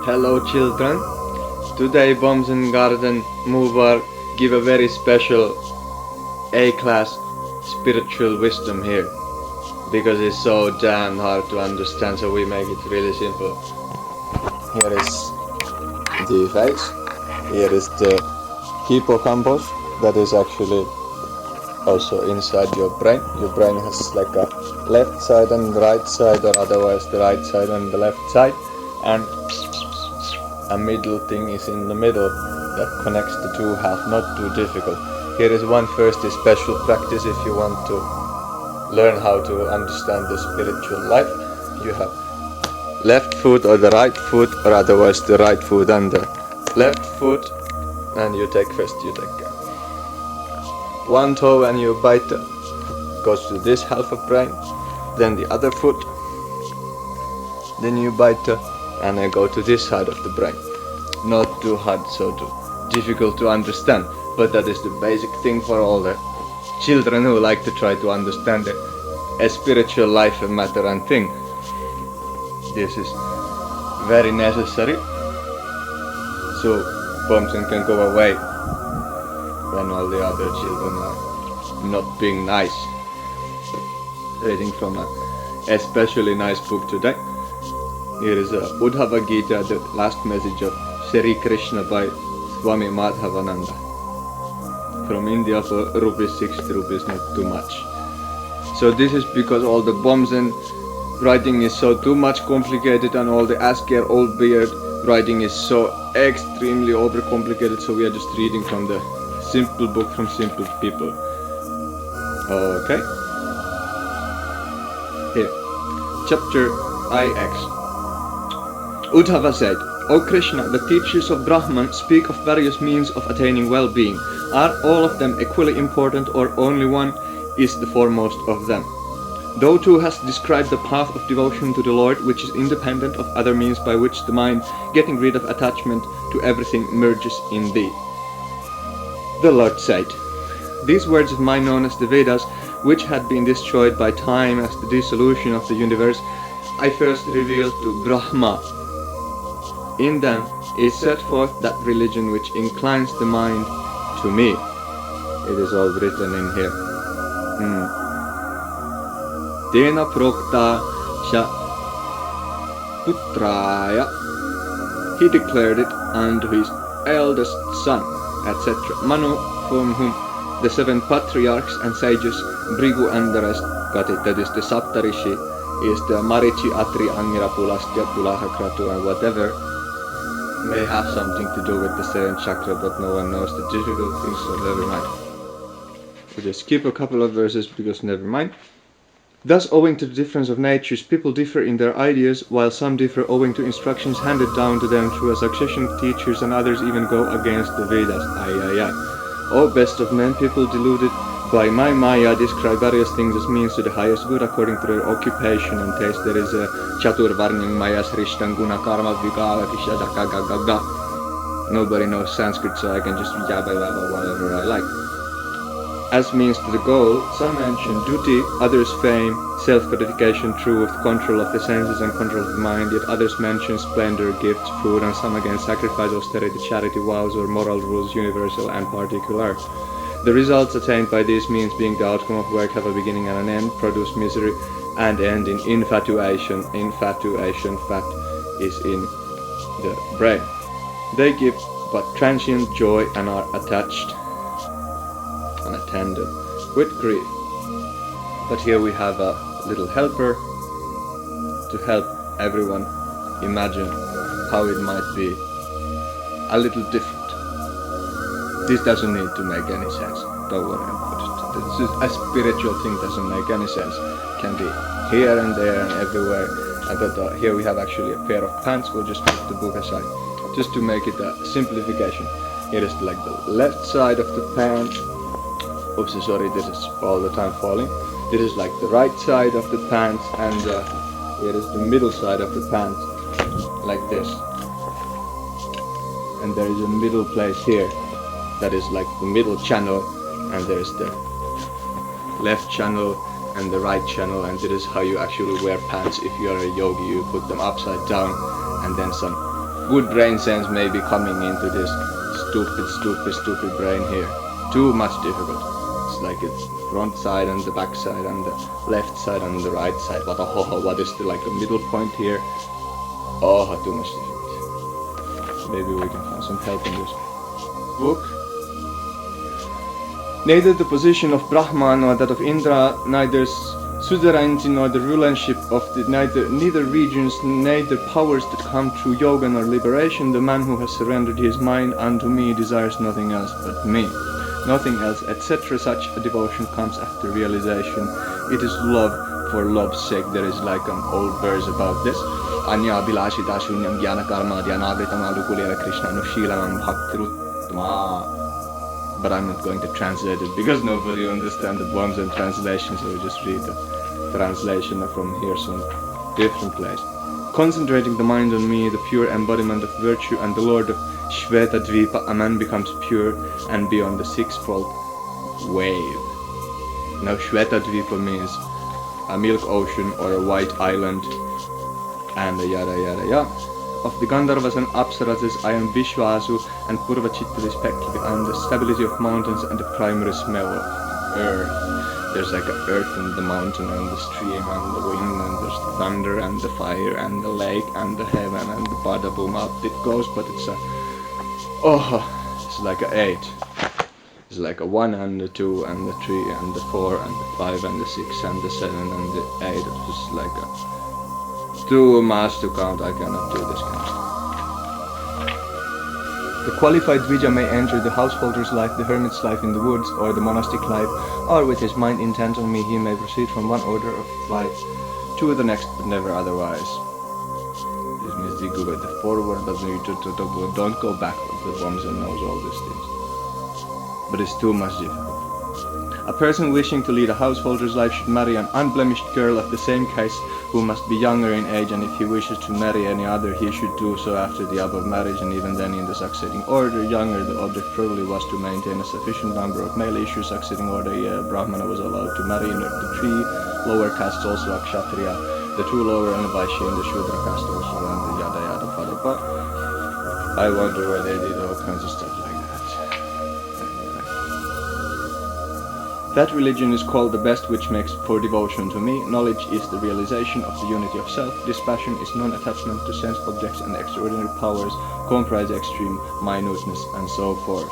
Hello children, today Bomzen Garden MOOBAR give a very special A-class spiritual wisdom here, because it's so damn hard to understand, so we make it really simple. Here is the face, here is the hippocampus, that is actually also inside your brain. Your brain has like a left side and right side, or otherwise the right side and the left side, and a middle thing is in the middle that connects the two halves, not too difficult. Here is one first special practice if you want to learn how to understand the spiritual life. You have left foot or the right foot, or otherwise the right foot and the left foot, and you take one toe and you bite goes to this half of brain, then the other foot, then you bite and then go to this side of the brain. Not too hard, so too difficult to understand, but that is the basic thing for all the children who like to try to understand a spiritual life and matter and thing. This is very necessary, so Bomzen can go away when all the other children are not being nice. Reading from a especially nice book today. Here is Uddhava-Gita, the last message of Sri Krishna by Swami Madhavananda. From India for rupees 60 rupees, not too much. So this is because all the Bomzen writing is so too much complicated, and all the Asker Old Beard writing is so extremely overcomplicated, so we are just reading from the simple book from simple people. Okay. Here. Chapter IX. Uddhava said, O Krishna, the teachers of Brahman speak of various means of attaining well-being. Are all of them equally important, or only one is the foremost of them? Thou too hast described the path of devotion to the Lord, which is independent of other means by which the mind, getting rid of attachment to everything, merges in thee. The Lord said, these words of mine known as the Vedas, which had been destroyed by time as the dissolution of the universe, I first revealed to Brahma. In them is set forth that religion which inclines the mind to me. It is all written in here. Tena prokta sha putraya. He declared it unto his eldest son, etc. Manu, from whom the 7 patriarchs and sages, Brigu and the rest got it. That is the Saptarishi, is the Marichi, Atri, Angira, Pulastya, Pulaha, Kratu, and whatever may have something to do with the 7th chakra, but no one knows the difficult things, so never mind. We'll just skip a couple of verses because never mind. Thus, owing to the difference of natures, people differ in their ideas, while some differ owing to instructions handed down to them through a succession of teachers, and others even go against the Vedas. O best of men, people deluded by my Maya describe various things as means to the highest good according to their occupation and taste. There is a Chatur Varnyang Maya Srishtan Guna Karma Vigala Kishadaka. Nobody knows Sanskrit, so I can just yabba yabba whatever I like. As means to the goal, some mention duty, others fame, self-gratification, truth, control of the senses and control of the mind, yet others mention splendor, gifts, food, and some again sacrifice, austerity, charity, vows, or moral rules, universal and particular. The results attained by these means, being the outcome of work, have a beginning and an end, produce misery, and end in infatuation. Infatuation, fat, is in the brain. They give but transient joy and are attached, unattended, with grief. But here we have a little helper to help everyone imagine how it might be a little different. This doesn't need to make any sense, don't worry about it. This is a spiritual thing, doesn't make any sense. Can be here and there and everywhere. But here we have actually a pair of pants. We'll just put the book aside, just to make it a simplification. Here is like the left side of the pants. Oops, sorry, this is all the time falling. This is like the right side of the pants, and here is the middle side of the pants, like this. And there is a middle place here, that is like the middle channel, and there's the left channel and the right channel, and this is how you actually wear pants. If you are a yogi, you put them upside down, and then some good brain sense may be coming into this stupid brain here. Too much difficult. It's like it's front side and the back side and the left side and the right side. What is the like a middle point here? Oh, too much difficult. Maybe we can find some help in this book. Neither the position of Brahma nor that of Indra, neither suzerainty nor the rulership of neither regions, neither powers that come through yoga nor liberation. The man who has surrendered his mind unto me desires nothing else but me. Nothing else, etc. Such a devotion comes after realization. It is love for love's sake. There is like an old verse about this. Anya bilashita shunyam jnana karma dhyanavritam alukulera krishna nushilanam bhaktiruttama. But I'm not going to translate it because nobody understands the Bomzen translation, so we just read the translation from here, some different place. Concentrating the mind on me, the pure embodiment of virtue and the Lord of Shvetadvipa, a man becomes pure and beyond the sixfold wave. Now Shvetadvipa means a milk ocean or a white island and yada yada yada. Of the Gandharvas and Apsarases, I am Vishvasu and Purvachitta respectively. I am the stability of mountains and the primary smell of earth. There's like an earth and the mountain and the stream and the wind and there's the thunder and the fire and the lake and the heaven and the bada boom up it goes, but it's it's like a 8. It's like a 1 and the 2 and the 3 and the 4 and the 5 and the 6 and the 7 and the 8. It's like a too much to count. I cannot do this kind of stuff. The qualified Dvija may enter the householder's life, the hermit's life in the woods, or the monastic life, or with his mind intent on me he may proceed from one order of life to the next, but never otherwise. This means you go with the forward, but don't go backward. The Bomzen knows all these things. But it's too much difficult. A person wishing to lead a householder's life should marry an unblemished girl of the same caste who must be younger in age, and if he wishes to marry any other he should do so after the above marriage, and even then in the succeeding order. Younger the object probably was to maintain a sufficient number of male issues. Succeeding order, Brahmana was allowed to marry in the 3 lower castes, also a Kshatriya, the 2 lower and a Vaishya in the Shudra caste also, and the yada yada fada. But I wonder why they did all kinds of stuff like that. That religion is called the best which makes for devotion to me. Knowledge is the realization of the unity of self. Dispassion is non-attachment to sense objects, and extraordinary powers comprise extreme minuteness and so forth.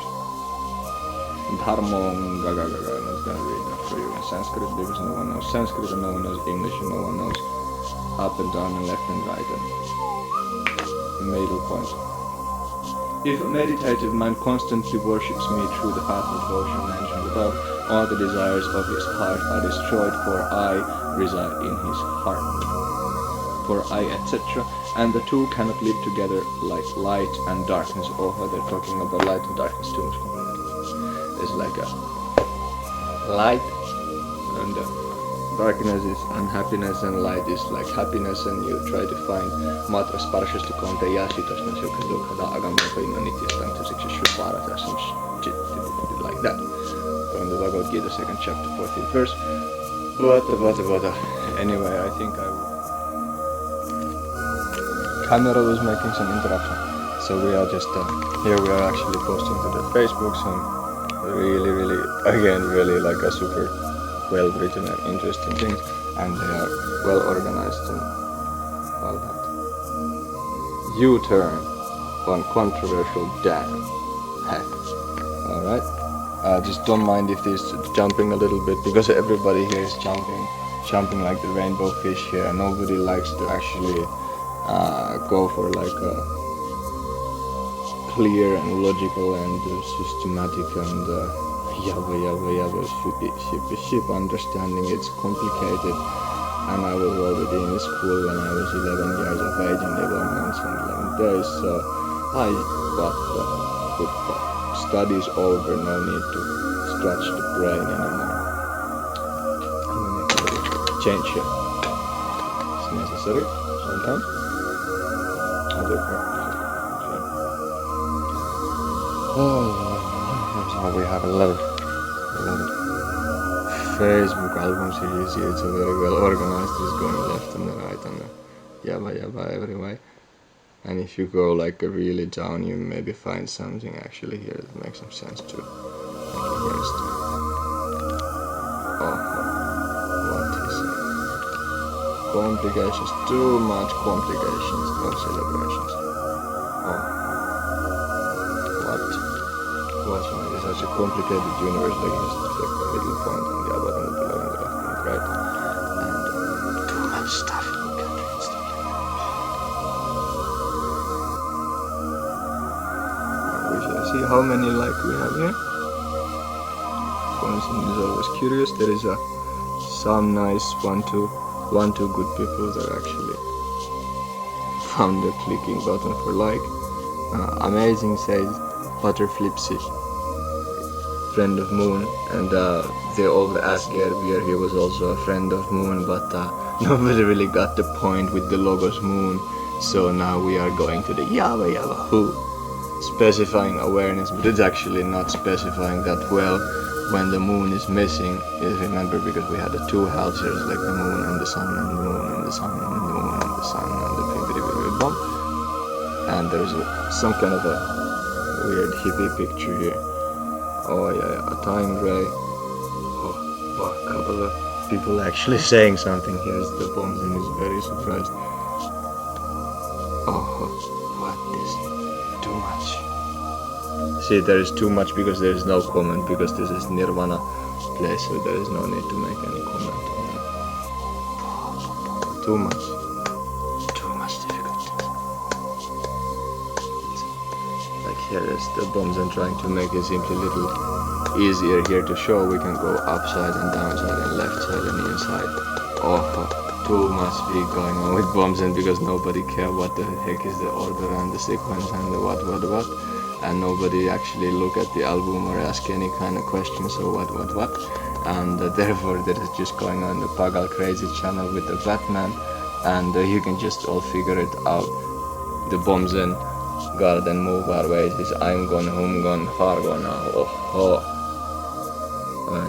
Uddhava-Gaga, I'm not going to read that for you in Sanskrit because no one knows Sanskrit and no one knows English and no one knows up and down and left and right and middle point. If a meditative man constantly worships me through the path of devotion mentioned above, all the desires of his heart are destroyed, for I reside in his heart. For I, etc. And the two cannot live together like light and darkness. Oh, they're talking about light and darkness too much. There's like a light and darkness is unhappiness and light is like happiness, and you try to find matra sparshasta konte yashitashna shukha agamapa nityastantha shupara some shit like that. From the Bhagavad Gita, 2nd chapter, 14th verse. But anyway, I think camera was making some interruption. So we are just here. We are actually posting to the Facebook some really again really like a super well written and interesting things, and they are well organized and all that. U-turn on controversial damn hack. Alright. Just don't mind if this jumping a little bit, because everybody here is jumping like the rainbow fish here. Nobody likes to actually go for like a clear and logical and systematic and ship understanding. It's complicated, and I was already in school when I was 11 years of age and 11 months and 11 days, so I got the good part. Studies over, no need to scratch the brain anymore. I'm gonna make a little change here. It's necessary sometimes. Oh, we have a lot of Facebook album series here. It's a very well organized. It's going left and right and yabba everywhere. And if you go like really down, you maybe find something actually here that makes some sense too. Here's the... Oh, what is it? Complications, too much complications, no celebrations. Oh. What? What's it is such a complicated universe, like just like the middle point on the bottom, the below, and the left and the right. And too much stuff. You can't read stuff like that. We shall see how many like we have here. Bomzen is always curious. There is some nice one, two good people that actually found the clicking button for like. Amazing says Butterflipsy, friend of Moon, and the old Asgard beer here was also a friend of Moon, but nobody really got the point with the logos Moon, so now we are going to the Yava Yava Who, specifying awareness, but it's actually not specifying that well when the moon is missing. Is remember, because we had the two halters, like the moon and the sun and the moon and the sun and the moon and the sun and the pimpity bomb, and there's some kind of a weird hippie picture here. Oh yeah, a time ray. Oh, a couple of people actually saying something. Here's the Bomzen is very surprised. Oh, what is too much? See, there is too much because there is no comment, because this is Nirvana place, so there is no need to make any comment on that. Too much difficult. Like here is the Bomzen trying to make it simply a little easier here to show. We can go upside and downside and left side and inside. Oh, too much big going on with Bomzen, because nobody care what the heck is the order and the sequence and the what, and nobody actually look at the album or ask any kind of questions, so what, and therefore there is just going on the Pagal Crazy channel with the Batman, and you can just all figure it out. The Bomzen Garden MOOBAR ways is I'm gone, home gone, far gone now,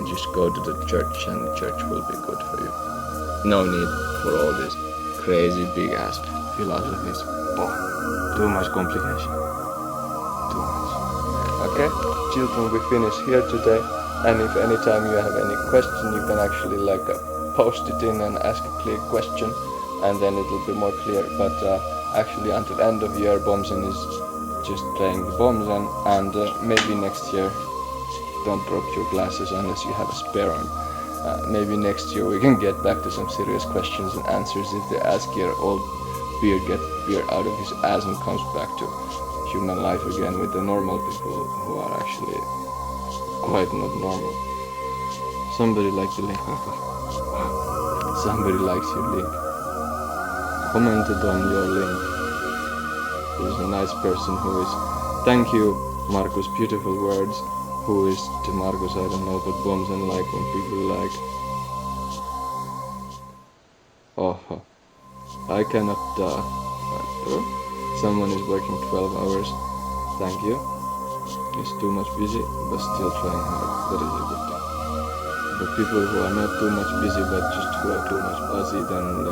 just go to the church and the church will be good for you. No need for all this crazy big ass philosophies. Too much complication. Too much. Okay, children, we finish here today, and if anytime you have any question, you can actually like post it in and ask a clear question, and then it'll be more clear. But actually until end of year, Bomzen is just playing the Bomzen, and maybe next year, don't drop your glasses unless you have a spare one. Maybe next year we can get back to some serious questions and answers if the Asgir old beard gets beard out of his ass and comes back to human life again with the normal people who are actually quite not normal. Somebody likes the link. Somebody likes your link. Commented on your link. There's a nice person who is, thank you Markus, beautiful words. Who is to Markus, I don't know, but Bomzen like when people like. I cannot. Someone is working 12 hours. Thank you. It's too much busy, but still trying hard. That is a good thing. But people who are not too much busy, but just who are too much busy, then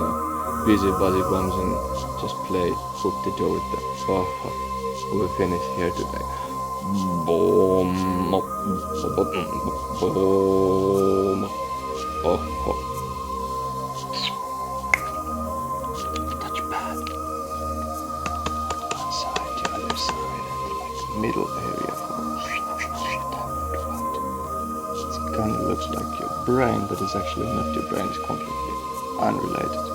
busy Bomzen just play hook the door with them. We'll finish here today. Boom. Touch pad. One side, the other side, and like middle area. It kind of looks like your brain, but it's actually not your brain. It's completely unrelated.